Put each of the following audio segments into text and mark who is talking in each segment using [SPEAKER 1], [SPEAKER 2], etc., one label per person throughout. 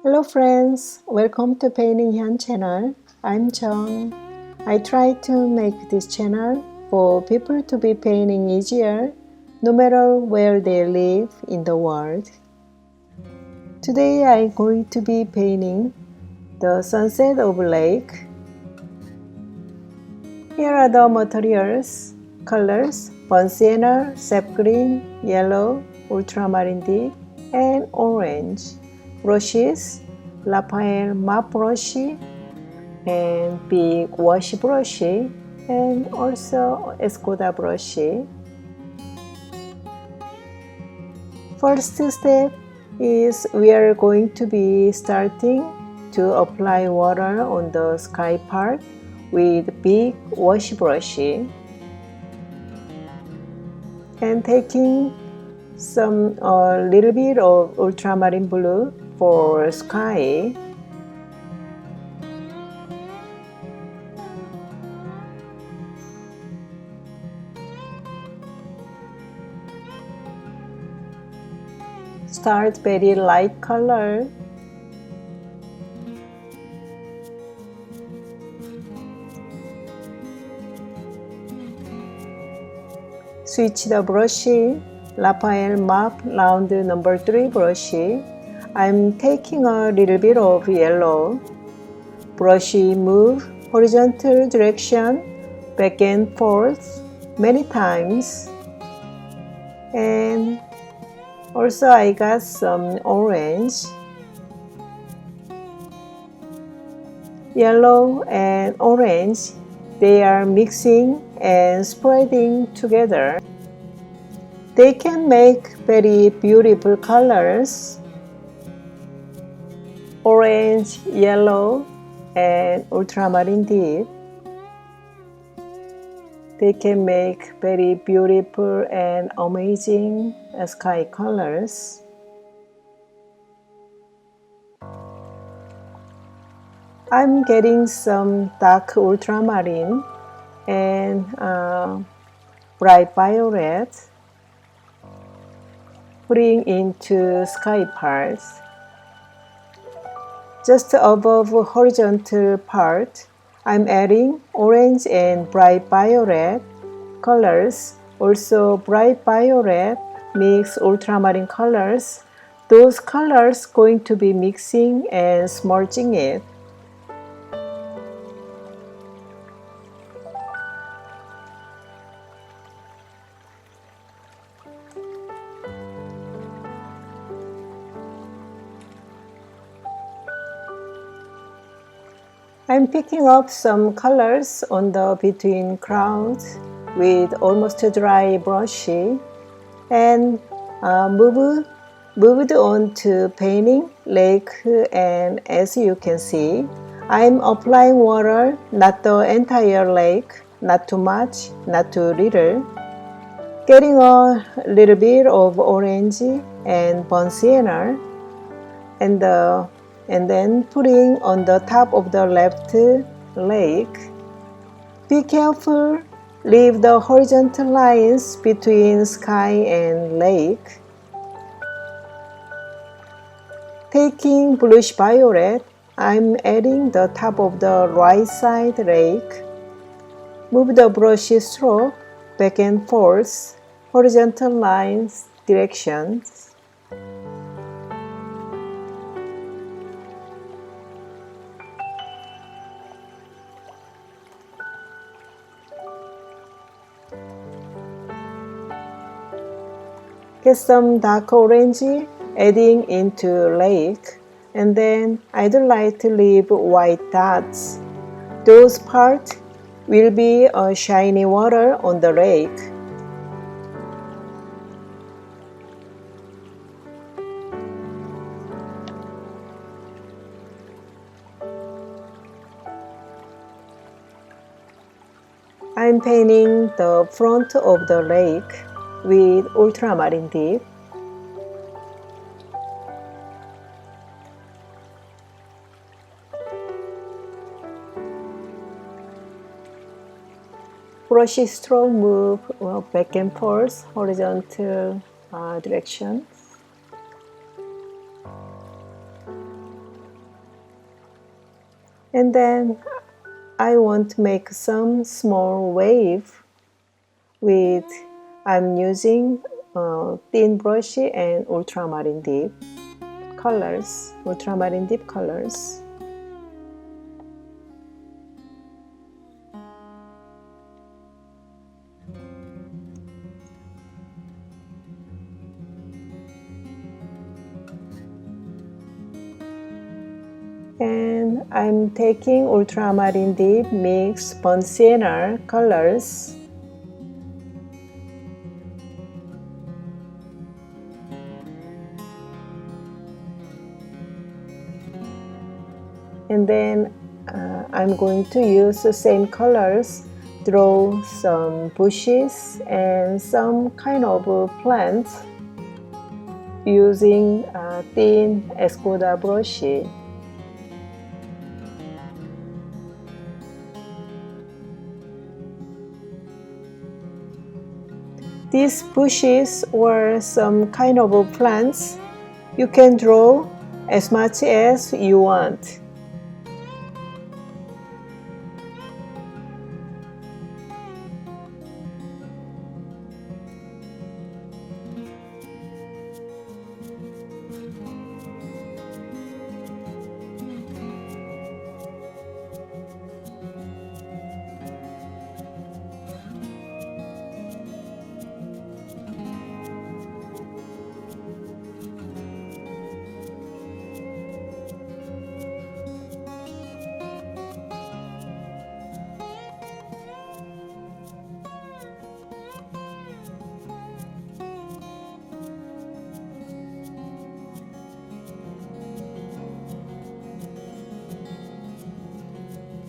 [SPEAKER 1] Hello friends, welcome to Painting Hyun channel. I'm John. I try to make this channel for people to be painting easier no matter where they live in the world. Today I'm going to be painting the sunset of lake. Here are the materials, colors, burnt sienna, sap green, yellow, ultramarine deep, and orange. Brushes, Raphael mop brush, and big wash brush, and also Escoda brush. First step is we are going to be starting to apply water on the sky part with big wash brush and taking some little bit of ultramarine blue for sky. Start very light color. Switch the brush. Raphael mop round number 3 brush. I'm taking a little bit of yellow. Brush move horizontal direction back and forth many times. And also I got some orange. Yellow and orange, they are mixing and spreading together. They can make very beautiful colors. Orange, yellow, and ultramarine deep. They can make very beautiful and amazing sky colors. I'm getting some dark ultramarine and bright violet, putting into sky parts. Just above horizontal part, I'm adding orange and bright violet colors. Also bright violet mix ultramarine colors. Those colors going to be mixing and smudging it. I'm picking up some colors on the between clouds with almost dry brush and moved on to painting lake, and as you can see, I'm applying water, not the entire lake, not too much, not too little. Getting a little bit of orange and burnt sienna and then putting on the top of the left lake. Be careful, leave the horizontal lines between sky and lake. Taking bluish violet, I'm adding the top of the right side lake. Move the brush stroke back and forth, horizontal lines, directions. Get some dark orange, adding into lake, and then I'd like to leave white dots. Those parts will be a shiny water on the lake. I'm painting the front of the lake with ultramarine deep. Brush stroke move back and forth, horizontal direction. And then I want to make some small wave with, I'm using thin brush and ultramarine deep colors, And I'm taking ultramarine deep mixed burnt sienna colors. And then I'm going to use the same colors, draw some bushes and some kind of plants using thin escoda brush. These bushes or some kind of plants, you can draw as much as you want.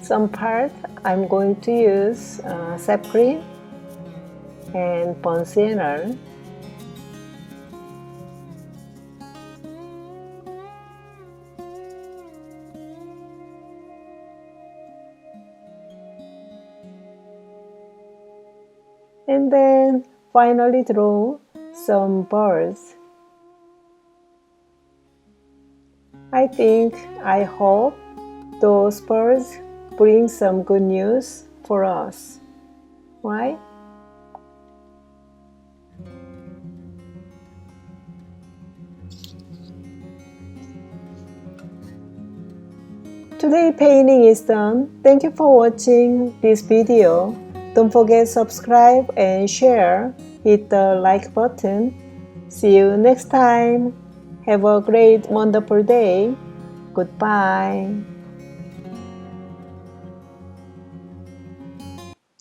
[SPEAKER 1] Some part I'm going to use sap green and burnt sienna. And then finally draw some birds. I hope those birds bring some good news for us, right? Today painting is done. Thank you for watching this video. Don't forget subscribe and share. Hit the like button. See you next time. Have a great, wonderful day. Goodbye.